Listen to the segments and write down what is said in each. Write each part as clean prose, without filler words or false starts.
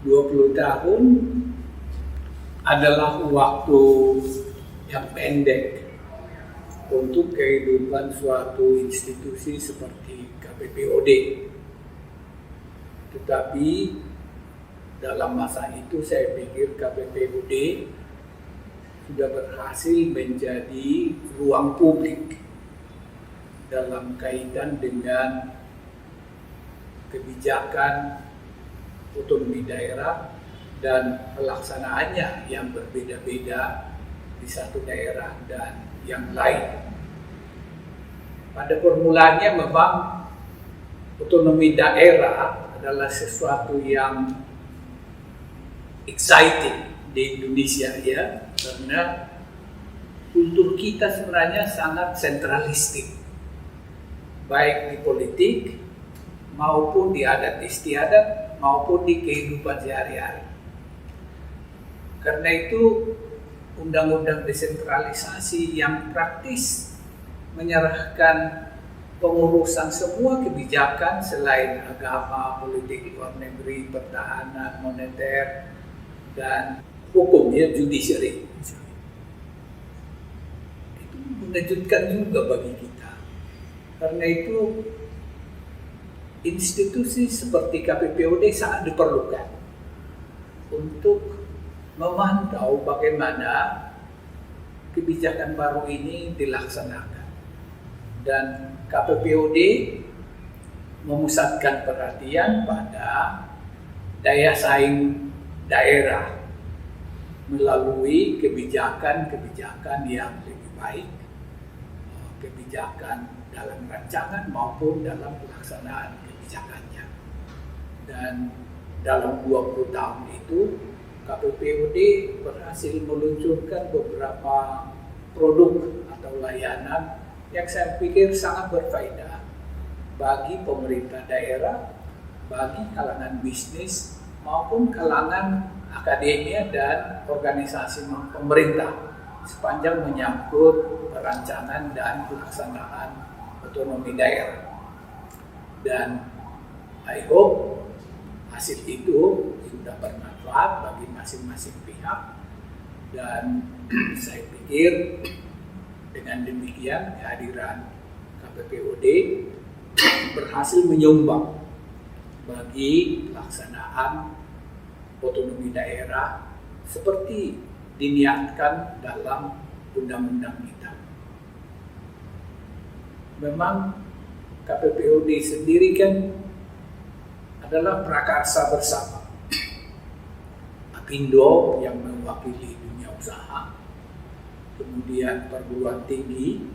20 tahun adalah waktu yang pendek untuk kehidupan suatu institusi seperti KPPOD. Tetapi dalam masa itu saya pikir KPPOD sudah berhasil menjadi ruang publik dalam kaitan dengan kebijakan otonomi daerah dan pelaksanaannya yang berbeda-beda di satu daerah dan yang lain. Pada permulaannya memang otonomi daerah adalah sesuatu yang exciting di Indonesia ya, karena kultur kita sebenarnya sangat sentralistik, baik di politik maupun di adat istiadat maupun di kehidupan sehari-hari. Karena itu undang-undang desentralisasi yang praktis menyerahkan pengurusan semua kebijakan selain agama, politik luar negeri, pertahanan, moneter, dan hukum ya, judiciary. Itu mengejutkan juga bagi kita. Karena itu institusi seperti KPPOD sangat diperlukan untuk memantau bagaimana kebijakan baru ini dilaksanakan. Dan KPPOD memusatkan perhatian pada daya saing daerah melalui kebijakan-kebijakan yang lebih baik, kebijakan dalam rancangan maupun dalam pelaksanaan kebijakannya. Dan dalam 20 tahun itu KPPOD berhasil meluncurkan beberapa produk atau layanan yang saya pikir sangat berfaedah bagi pemerintah daerah, bagi kalangan bisnis maupun kalangan akademia dan organisasi pemerintah sepanjang menyangkut perancangan dan pelaksanaan otonomi daerah. Dan I hope hasil itu sudah bermanfaat bagi masing-masing pihak, dan saya pikir dengan demikian kehadiran KPPOD berhasil menyumbang bagi pelaksanaan otonomi daerah seperti diniatkan dalam undang-undang kita. Memang KPPOD sendiri kan adalah prakarsa bersama. Apindo yang mewakili dunia usaha, kemudian perguruan tinggi,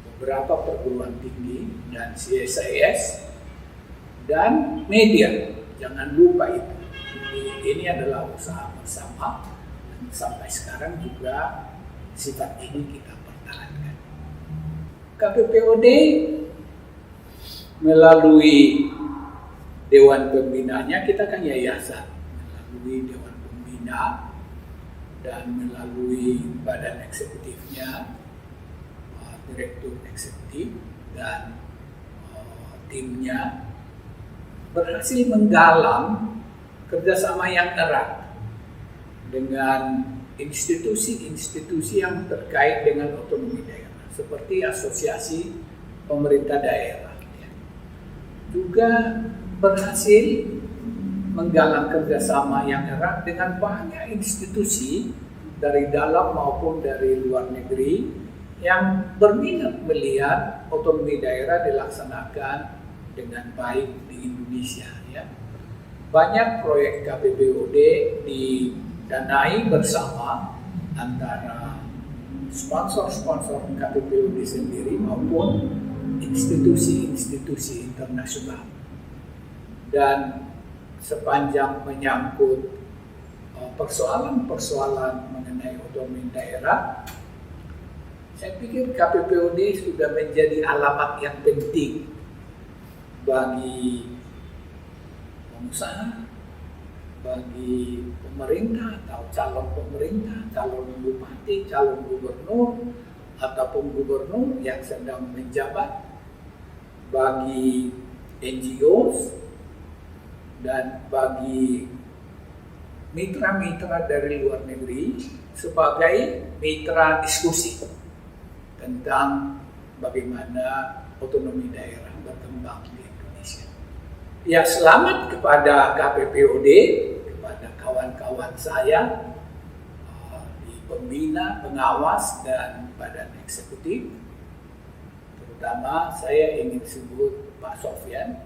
beberapa perguruan tinggi, dan CSIS, dan media. Jangan lupa itu. Ini adalah usaha bersama, dan sampai sekarang juga sifat ini kita pertahankan. KPPOD melalui Dewan Pembinanya, kita kan yayasan, melalui Dewan Pembina dan melalui badan eksekutifnya, direktur eksekutif dan timnya berhasil menggalang kerjasama yang erat dengan institusi-institusi yang terkait dengan otonomi daerah, seperti asosiasi pemerintah daerah. Juga berhasil menggalang kerjasama yang erat dengan banyak institusi dari dalam maupun dari luar negeri yang berminat melihat otonomi daerah dilaksanakan dengan baik di Indonesia. Ya. Banyak proyek KPPOD didanai bersama antara sponsor-sponsor KPPOD sendiri maupun institusi-institusi internasional. Dan sepanjang menyangkut persoalan-persoalan mengenai otonomi daerah, saya pikir KPPOD sudah menjadi alamat yang penting bagi pengusaha, bagi pemerintah atau calon pemerintah, calon bupati, calon gubernur, ataupun gubernur yang sedang menjabat, bagi NGOs, dan bagi mitra-mitra dari luar negeri sebagai mitra diskusi tentang bagaimana otonomi daerah berkembang di Indonesia. Ya, selamat kepada KPPOD, kepada kawan-kawan saya di pembina, pengawas, dan badan eksekutif. Terutama saya ingin sebut Pak Sofyan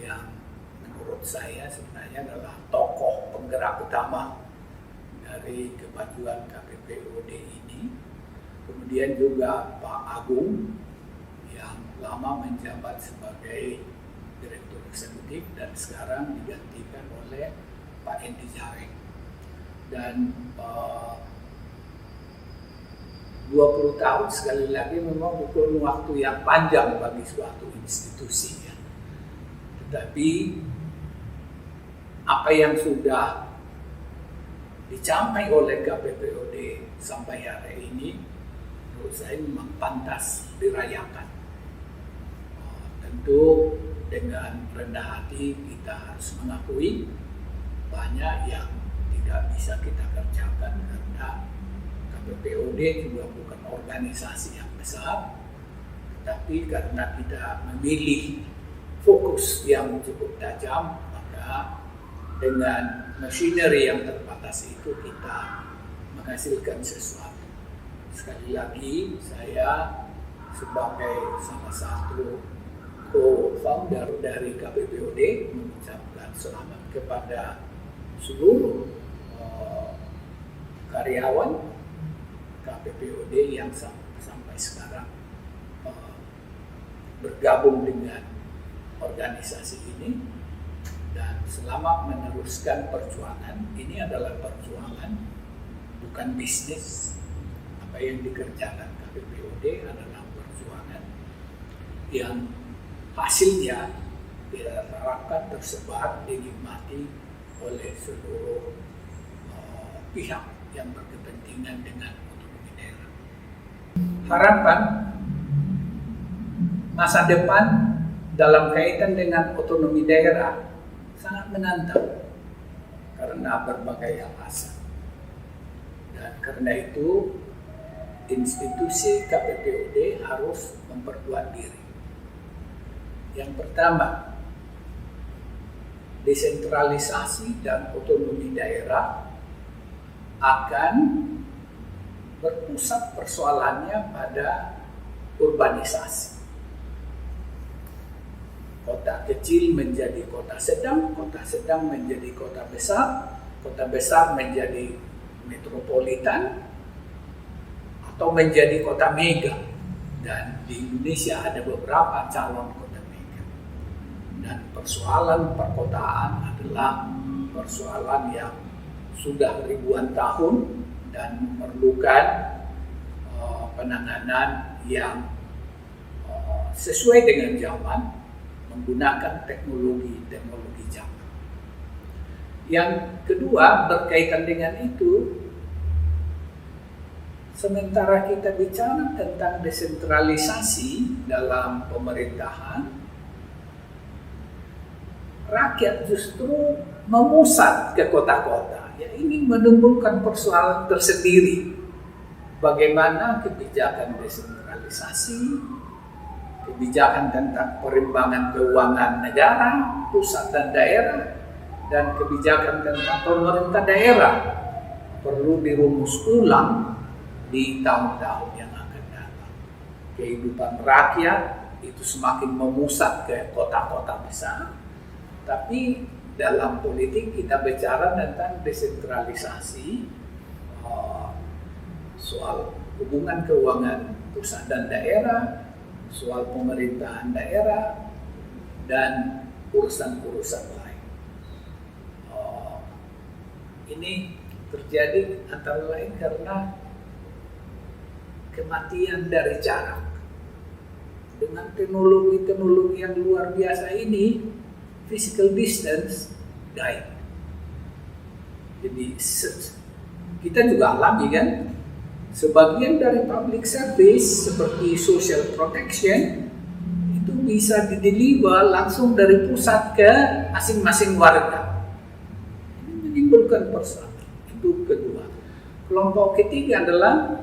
yang menurut saya sebenarnya adalah tokoh penggerak utama dari kemajuan KPPOD ini. Kemudian juga Pak Agung yang lama menjabat sebagai Direktur Eksekutif dan sekarang digantikan oleh Pak Endi Jarek. Dan 20 tahun sekali lagi memang bukan waktu yang panjang bagi suatu institusi ya. Tetapi apa yang sudah dicapai oleh KPPOD sampai hari ini menurut saya memang pantas dirayakan. Tentu dengan rendah hati kita harus mengakui banyak yang tidak bisa kita kerjakan karena KPPOD juga bukan organisasi yang besar, tapi karena kita memilih fokus yang cukup tajam, maka dengan machinery yang terbatas itu kita menghasilkan sesuatu. Sekali lagi, saya sebagai salah satu co-founder dari KPPOD mengucapkan selamat kepada seluruh karyawan KPPOD yang sampai sekarang bergabung dengan organisasi ini, dan selamat meneruskan perjuangan. Ini adalah perjuangan, bukan bisnis. Apa yang dikerjakan KPPOD adalah perjuangan yang hasilnya diharapkan tersebar, dinikmati oleh seluruh pihak yang berkepentingan dengan otonomi daerah. Harapan masa depan dalam kaitan dengan otonomi daerah sangat menantang karena berbagai alasan. Dan karena itu institusi KPPOD harus memperkuat diri. Yang pertama, desentralisasi dan otonomi daerah akan berpusat persoalannya pada urbanisasi. Kota kecil menjadi kota sedang menjadi kota besar menjadi metropolitan, atau menjadi kota mega. Dan di Indonesia ada beberapa calon kota mega. Dan persoalan perkotaan adalah persoalan yang sudah ribuan tahun dan memerlukan penanganan yang sesuai dengan zaman, menggunakan teknologi zaman. Yang kedua, berkaitan dengan itu, sementara kita bicara tentang desentralisasi dalam pemerintahan, rakyat justru memusat ke kota-kota. Ya, ini menimbulkan persoalan tersendiri. Bagaimana kebijakan desentralisasi, kebijakan tentang perimbangan keuangan negara, pusat dan daerah, dan kebijakan tentang pemerintah daerah perlu dirumus ulang di tahun-tahun yang akan datang. Kehidupan rakyat itu semakin memusat ke kota-kota besar, tapi dalam politik kita bicara tentang desentralisasi, soal hubungan keuangan pusat dan daerah, soal pemerintahan daerah, dan urusan-urusan lain. Ini terjadi antara lain karena kematian dari jarak. Dengan teknologi yang luar biasa ini, physical distance died. Jadi kita juga alami kan, sebagian dari public service seperti social protection itu bisa dideliver langsung dari pusat ke masing-masing warga. Ini menimbulkan kan persoalan. Itu kedua. Kelompok ketiga adalah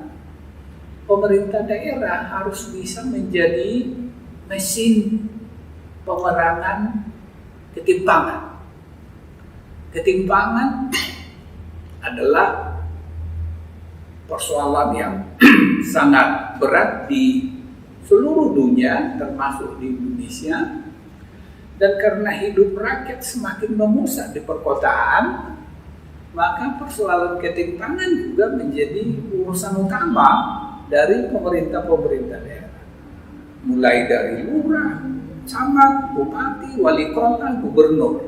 pemerintah daerah harus bisa menjadi mesin pemerangan ketimpangan. Ketimpangan adalah persoalan yang sangat berat di seluruh dunia, termasuk di Indonesia. Dan karena hidup rakyat semakin memusat di perkotaan, maka persoalan ketimpangan juga menjadi urusan utama dari pemerintah-pemerintah daerah. Mulai dari lurah, camat, bupati, wali kota, gubernur.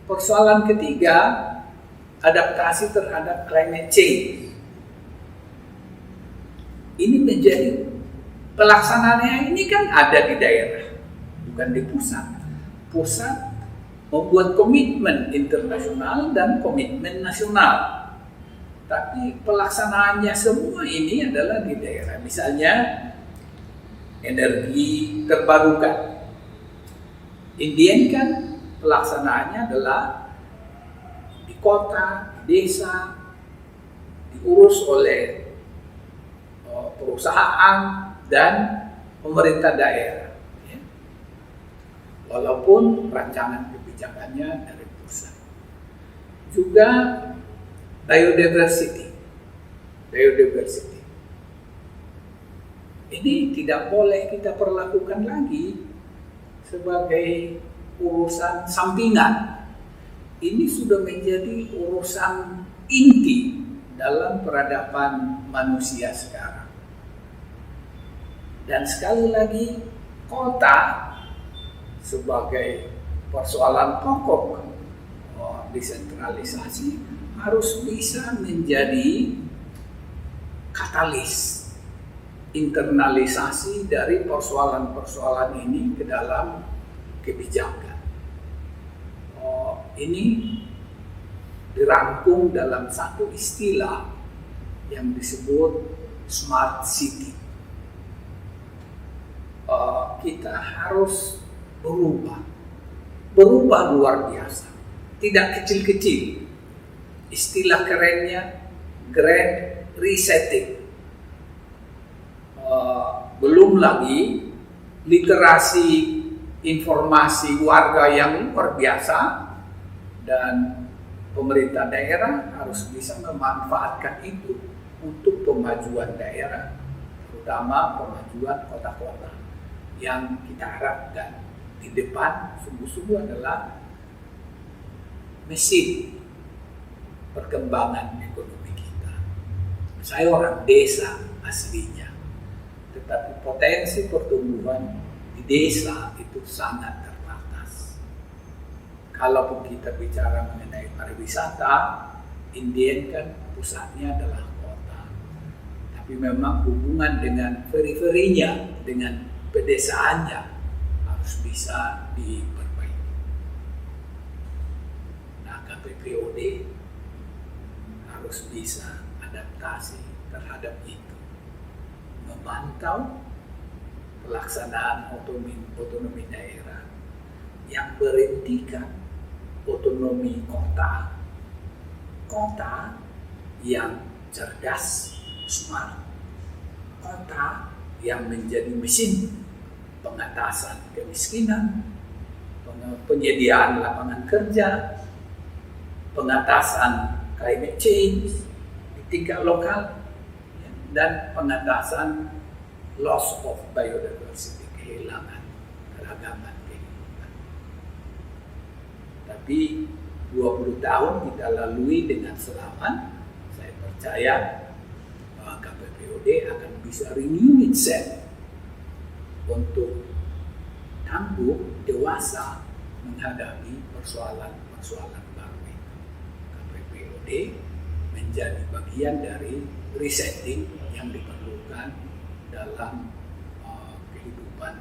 Persoalan ketiga, adaptasi terhadap climate change. Ini menjadi pelaksanaannya ini kan ada di daerah, bukan di pusat. Pusat membuat komitmen internasional dan komitmen nasional. Tapi pelaksanaannya semua ini adalah di daerah. Misalnya energi terbarukan. Indian kan pelaksanaannya adalah di kota, di desa, diurus oleh perusahaan dan pemerintah daerah. Walaupun rancangan kebijakannya dari pusat. Juga biodiversity. Ini tidak boleh kita perlakukan lagi sebagai urusan sampingan. Ini sudah menjadi urusan inti dalam peradaban manusia sekarang. Dan sekali lagi, kota sebagai persoalan pokok desentralisasi harus bisa menjadi katalis internalisasi dari persoalan-persoalan ini ke dalam kebijakan. Ini dirangkum dalam satu istilah yang disebut smart city. Kita harus berubah luar biasa, tidak kecil-kecil. Istilah kerennya grand resetting. Belum lagi literasi informasi warga yang luar biasa, dan pemerintah daerah harus bisa memanfaatkan itu untuk pemajuan daerah, terutama pemajuan kota-kota yang kita harapkan di depan sungguh-sungguh adalah mesin perkembangan ekonomi kita. Saya orang desa aslinya, tetapi potensi pertumbuhan di desa itu sangat terbatas. Kalaupun kita bicara mengenai pariwisata, Indian kan pusatnya adalah kota. Tapi memang hubungan dengan periferinya, dengan pedesaannya harus bisa diperbaiki. Nah, KPPOD harus bisa adaptasi terhadap itu, memantau pelaksanaan otonomi daerah yang berhentikan otonomi kota yang cerdas, smart, kota yang menjadi mesin pengatasan kemiskinan, penyediaan lapangan kerja, pengatasan climate change di tingkat lokal, dan pengatasan loss of biodiversity, kehilangan keragaman kehidupan. Tapi 20 tahun kita lalui dengan selamat. Saya percaya bahwa KPPOD akan bisa renew itself untuk tangguh, dewasa menghadapi persoalan-persoalan baru itu. KPPOD menjadi bagian dari resetting yang diperlukan dalam kehidupan